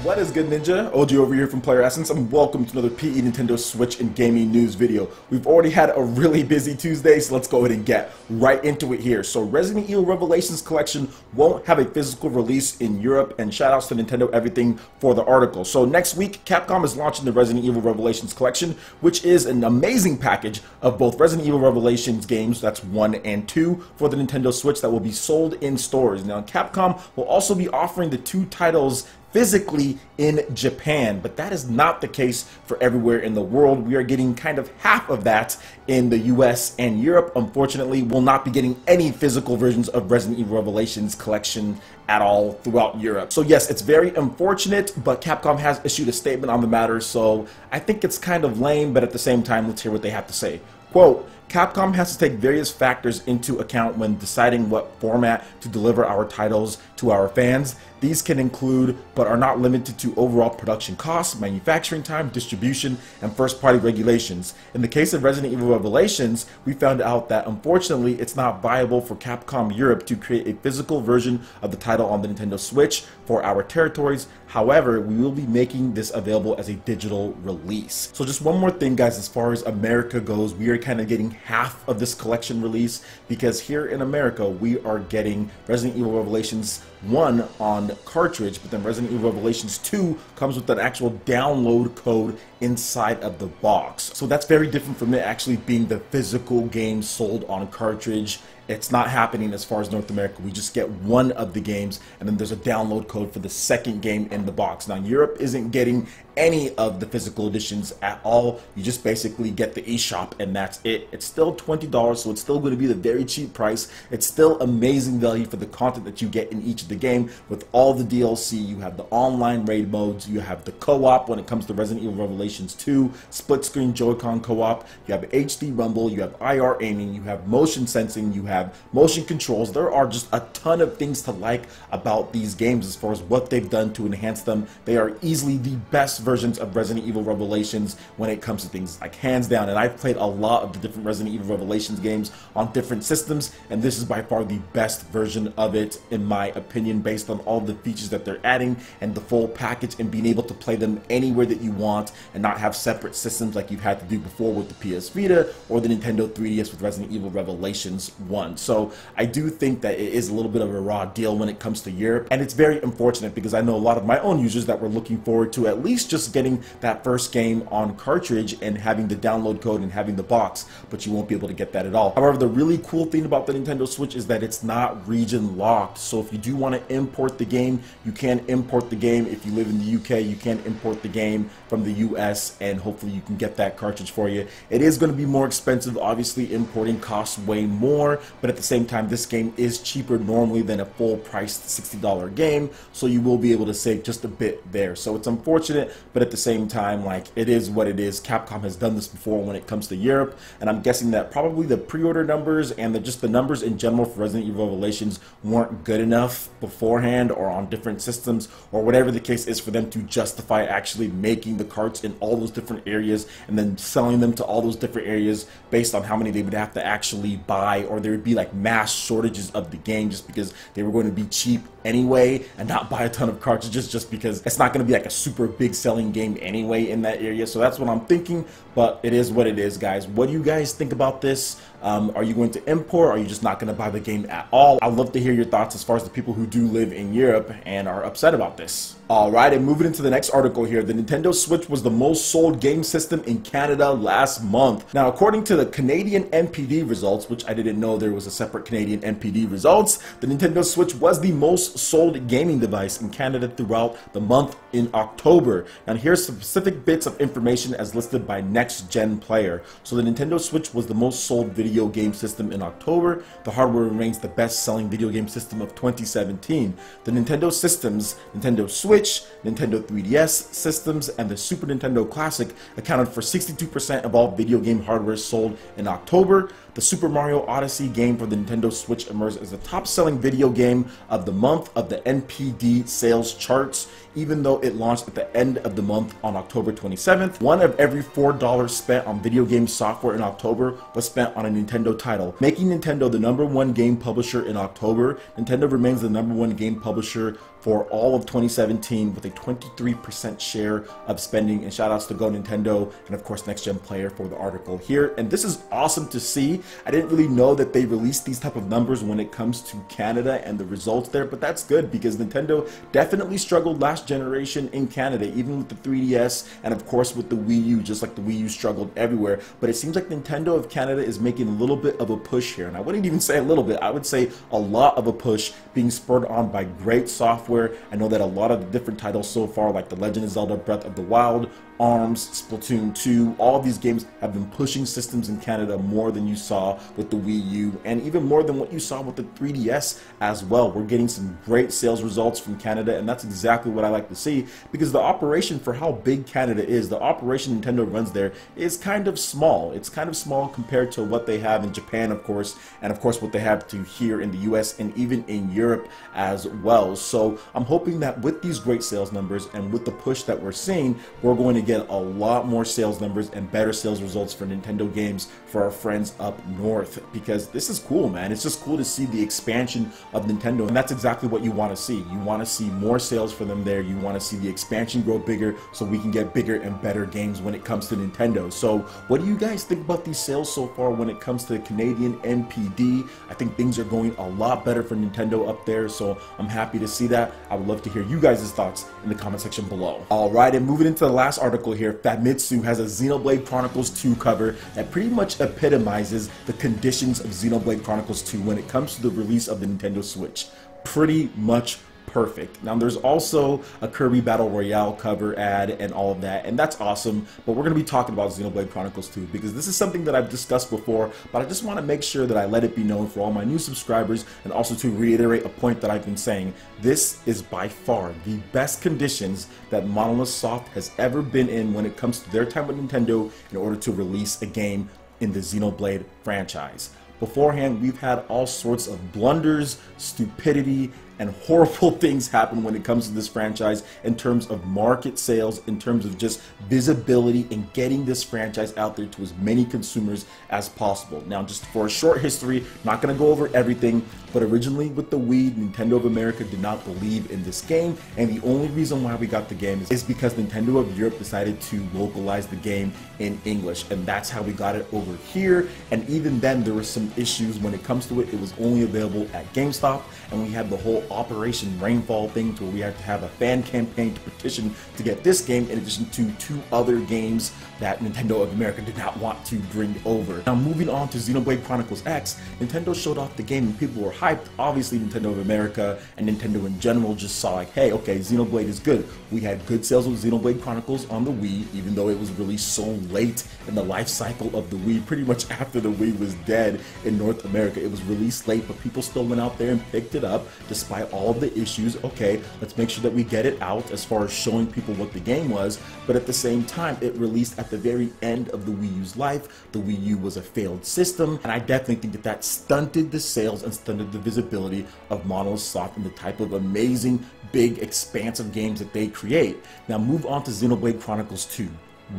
What is good, Ninja? OG over here from Player Essence, and welcome to another PE Nintendo Switch and gaming news video. We've already had a really busy Tuesday, so let's go ahead and get right into it here. So Resident Evil Revelations Collection won't have a physical release in Europe, and shoutouts to Nintendo Everything for the article. So next week, Capcom is launching the Resident Evil Revelations Collection, which is an amazing package of both Resident Evil Revelations games, that's 1 and 2, for the Nintendo Switch that will be sold in stores. Now, Capcom will also be offering the two titles physically in Japan, but that is not the case for everywhere in the world. We are getting kind of half of that in the US and Europe. Unfortunately, we'll not be getting any physical versions of Resident Evil Revelations Collection at all throughout Europe. So yes, it's very unfortunate, but Capcom has issued a statement on the matter, so I think it's kind of lame, but at the same time, let's hear what they have to say. Quote, Capcom has to take various factors into account when deciding what format to deliver our titles to our fans. These can include, but are not limited to, overall production costs, manufacturing time, distribution, and first-party regulations. In the case of Resident Evil Revelations, we found out that unfortunately it's not viable for Capcom Europe to create a physical version of the title on the Nintendo Switch for our territories. However, we will be making this available as a digital release. So just one more thing, guys, as far as America goes, we are kind of getting half of this collection release, because here in America we are getting Resident Evil Revelations 1 on cartridge, but then Resident Evil Revelations 2 comes with an actual download code inside of the box. So that's very different from it actually being the physical game sold on cartridge. It's not happening as far as North America. We just get one of the games, and then there's a download code for the second game in the box. Now, Europe isn't getting any of the physical editions at all. You just basically get the eShop, and that's it. It's still $20, so it's still going to be the very cheap price. It's still amazing value for the content that you get in each of the game with all the DLC. You have the online raid modes, you have the co-op when it comes to Resident Evil Revelations 2, split screen Joy-Con co-op, you have HD rumble, you have IR aiming, you have motion sensing, you have motion controls. There are just a ton of things to like about these games as far as what they've done to enhance them. They are easily the best versions of Resident Evil Revelations when it comes to things, like hands down. And I've played a lot of the different Resident Evil Revelations games on different systems, and this is by far the best version of it in my opinion, based on all the features that they're adding and the full package, and being able to play them anywhere that you want and not have separate systems like you've had to do before with the PS Vita or the Nintendo 3DS with Resident Evil Revelations 1. So I do think that it is a little bit of a raw deal when it comes to Europe, and it's very unfortunate because I know a lot of my own users that were looking forward to at least just getting that first game on cartridge and having the download code and having the box, but you won't be able to get that at all. However, the really cool thing about the Nintendo Switch is that it's not region locked, so if you do want to import the game, you can import the game. If you live in the UK, you can import the game from the US, and hopefully you can get that cartridge for you. It is going to be more expensive, obviously importing costs way more, but at the same time this game is cheaper normally than a full priced $60 game, so you will be able to save just a bit there. So it's unfortunate, but at the same time, like, it is what it is. Capcom has done this before when it comes to Europe, and I'm guessing that probably the pre-order numbers and just the numbers in general for Resident Evil Revelations weren't good enough beforehand or on different systems or whatever the case is for them to justify actually making the carts in all those different areas and then selling them to all those different areas based on how many they would have to actually buy, or there would be like mass shortages of the game just because they were going to be cheap anyway and not buy a ton of cartridges just because it's not going to be like a super big selling game anyway in that area. So that's what I'm thinking, but it is what it is, guys. What do you guys think about this? Are you going to import, or are you just not going to buy the game at all? I'd love to hear your thoughts as far as the people who do live in Europe and are upset about this. Alright, and moving into the next article here, the Nintendo Switch was the most sold game system in Canada last month. Now, according to the Canadian NPD results, which I didn't know there was a separate Canadian NPD results, the Nintendo Switch was the most sold gaming device in Canada throughout the month in October. And here's specific bits of information as listed by Next Gen Player. So the Nintendo Switch was the most sold video game system in October. The hardware remains the best-selling video game system of 2017. The Nintendo systems, Nintendo Switch, Nintendo 3DS systems, and the Super Nintendo Classic accounted for 62% of all video game hardware sold in October. The Super Mario Odyssey game for the Nintendo Switch emerged as the top-selling video game of the month of the NPD sales charts, even though it launched at the end of the month on October 27th. One of every $4 spent on video game software in October was spent on a Nintendo title, making Nintendo the #1 game publisher in October. Nintendo remains the #1 game publisher for all of 2017 with a 23% share of spending, and shout outs to Go Nintendo and of course Next Gen Player for the article here. And this is awesome to see. I didn't really know that they released these type of numbers when it comes to Canada and the results there, but that's good because Nintendo definitely struggled last generation in Canada, even with the 3DS and of course with the Wii U, just like the Wii U struggled everywhere. But it seems like Nintendo of Canada is making a little bit of a push here, and I wouldn't even say a little bit, I would say a lot of a push, being spurred on by great software. I know that a lot of the different titles so far, like The Legend of Zelda Breath of the Wild, ARMS, Splatoon 2, all of these games have been pushing systems in Canada more than you saw with the Wii U, and even more than what you saw with the 3DS as well. We're getting some great sales results from Canada, and that's exactly what I like to see, because the operation for how big Canada is, the operation Nintendo runs there is kind of small. It's kind of small compared to what they have in Japan, of course, and of course what they have to here in the US and even in Europe as well. So I'm hoping that with these great sales numbers and with the push that we're seeing, we're going to get a lot more sales numbers and better sales results for Nintendo games for our friends up north, because this is cool, man. It's just cool to see the expansion of Nintendo, and that's exactly what you want to see. You want to see more sales for them there. You want to see the expansion grow bigger so we can get bigger and better games when it comes to Nintendo. So what do you guys think about these sales so far when it comes to the Canadian NPD? I think things are going a lot better for Nintendo up there, so I'm happy to see that. I would love to hear you guys' thoughts in the comment section below. Alright, and moving into the last article here, Famitsu has a Xenoblade Chronicles 2 cover that pretty much epitomizes the conditions of Xenoblade Chronicles 2 when it comes to the release of the Nintendo Switch. Pretty much perfect. Now there's also a Kirby Battle Royale cover ad and all of that, and that's awesome, but we're going to be talking about Xenoblade Chronicles 2 because this is something that I've discussed before, but I just want to make sure that I let it be known for all my new subscribers, and also to reiterate a point that I've been saying. This is by far the best conditions that Monolith Soft has ever been in when it comes to their time with Nintendo in order to release a game in the Xenoblade franchise. Beforehand, we've had all sorts of blunders, stupidity, and horrible things happen when it comes to this franchise in terms of market sales, in terms of just visibility and getting this franchise out there to as many consumers as possible. Now, just for a short history, not going to go over everything, but originally with the Wii, Nintendo of America did not believe in this game, and the only reason why we got the game is because Nintendo of Europe decided to localize the game in English, and that's how we got it over here. And even then, there were some issues when it comes to it. It was only available at GameStop, and we had the whole Operation Rainfall thing to where we had to have a fan campaign to petition to get this game, in addition to 2 other games that Nintendo of America did not want to bring over. Now moving on to Xenoblade Chronicles X, Nintendo showed off the game and people were hyped. Obviously Nintendo of America and Nintendo in general just saw like, hey, okay, Xenoblade is good. We had good sales with Xenoblade Chronicles on the Wii, even though it was released so late in the life cycle of the Wii, pretty much after the Wii was dead in North America. It was released late, but people still went out there and picked it up despite all of the issues. Okay, let's make sure that we get it out as far as showing people what the game was, but at the same time, it released at the very end of the Wii U's life. The Wii U was a failed system, and I definitely think that that stunted the sales and stunted the visibility of Monolith Soft and the type of amazing, big, expansive games that they create. Now move on to Xenoblade Chronicles 2.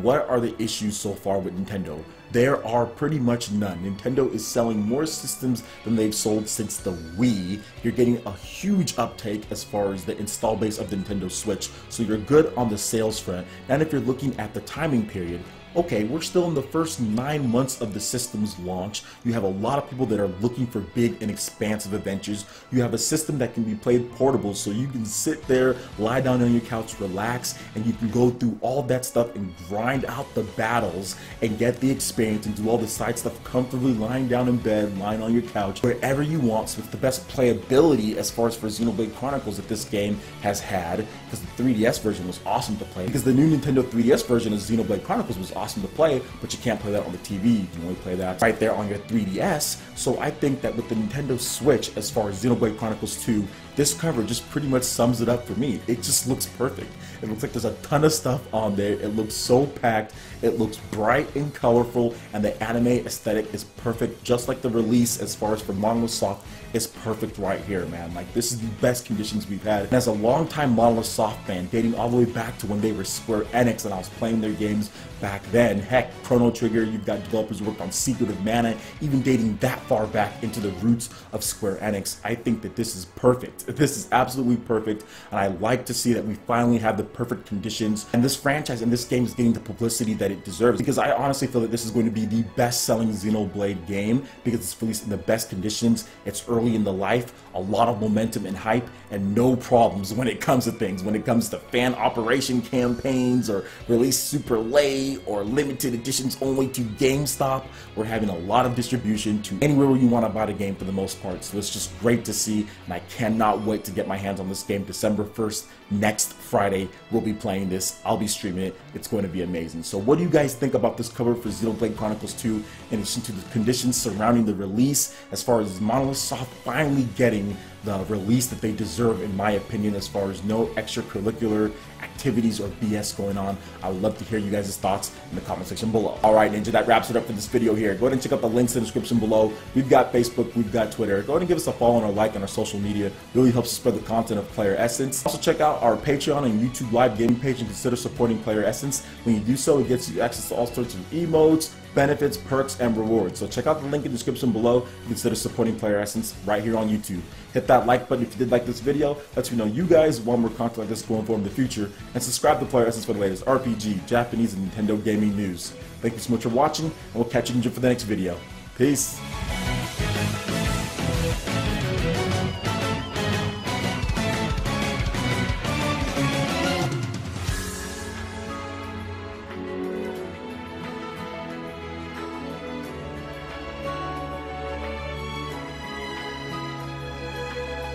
What are the issues so far with Nintendo? There are pretty much none. Nintendo is selling more systems than they've sold since the Wii. You're getting a huge uptake as far as the install base of the Nintendo Switch, so you're good on the sales front. And if you're looking at the timing period, okay, we're still in the first 9 months of the system's launch. You have a lot of people that are looking for big and expansive adventures. You have a system that can be played portable, so you can sit there, lie down on your couch, relax, and you can go through all that stuff and grind out the battles and get the experience and do all the side stuff comfortably lying down in bed, lying on your couch, wherever you want. So it's the best playability as far as for Xenoblade Chronicles that this game has had, because the 3DS version was awesome to play, because the new Nintendo 3DS version of Xenoblade Chronicles was awesome awesome to play, but you can't play that on the TV. You can only play that right there on your 3DS. So I think that with the Nintendo Switch, as far as Xenoblade Chronicles 2, this cover just pretty much sums it up for me. It just looks perfect. It looks like there's a ton of stuff on there. It looks so packed. It looks bright and colorful, and the anime aesthetic is perfect, just like the release as far as for Monolith Soft is perfect right here, man. Like, this is the best conditions we've had. And as a longtime Monolith Soft fan, dating all the way back to when they were Square Enix and I was playing their games back then, heck, Chrono Trigger, you've got developers who worked on Secret of Mana, even dating that far back into the roots of Square Enix. I think that this is perfect. This is absolutely perfect, and I like to see that we finally have the perfect conditions, and this franchise and this game is getting the publicity that it deserves, because I honestly feel that this is going to be the best-selling Xenoblade game because it's released in the best conditions. It's early in the life, a lot of momentum and hype, and no problems when it comes to things. When it comes to fan operation campaigns or release super late or limited editions only to GameStop, we're having a lot of distribution to anywhere where you want to buy the game for the most part. So it's just great to see, and I cannot wait to get my hands on this game. December 1st, next Friday, we'll be playing this. I'll be streaming it. It's going to be amazing. So what do you guys think about this cover for Xenoblade Chronicles 2 in addition to the conditions surrounding the release, as far as Monolith Soft finally getting the release that they deserve, in my opinion, as far as no extracurricular activities or BS going on? I would love to hear you guys' thoughts in the comment section below. Alright, Ninja, that wraps it up for this video here. Go ahead and check out the links in the description below. We've got Facebook, we've got Twitter. Go ahead and give us a follow and a like on our social media. It really helps us spread the content of Player Essence. Also check out our Patreon and YouTube live gaming page and consider supporting Player Essence. When you do so, it gets you access to all sorts of emotes, benefits, perks, and rewards. So check out the link in the description below and consider supporting Player Essence right here on YouTube. Hit that like button if you did like this video. Lets me know you guys want more content like this going forward in the future. And subscribe to Player Essence for the latest RPG, Japanese, and Nintendo gaming news. Thank you so much for watching, and we'll catch you for the next video. Peace.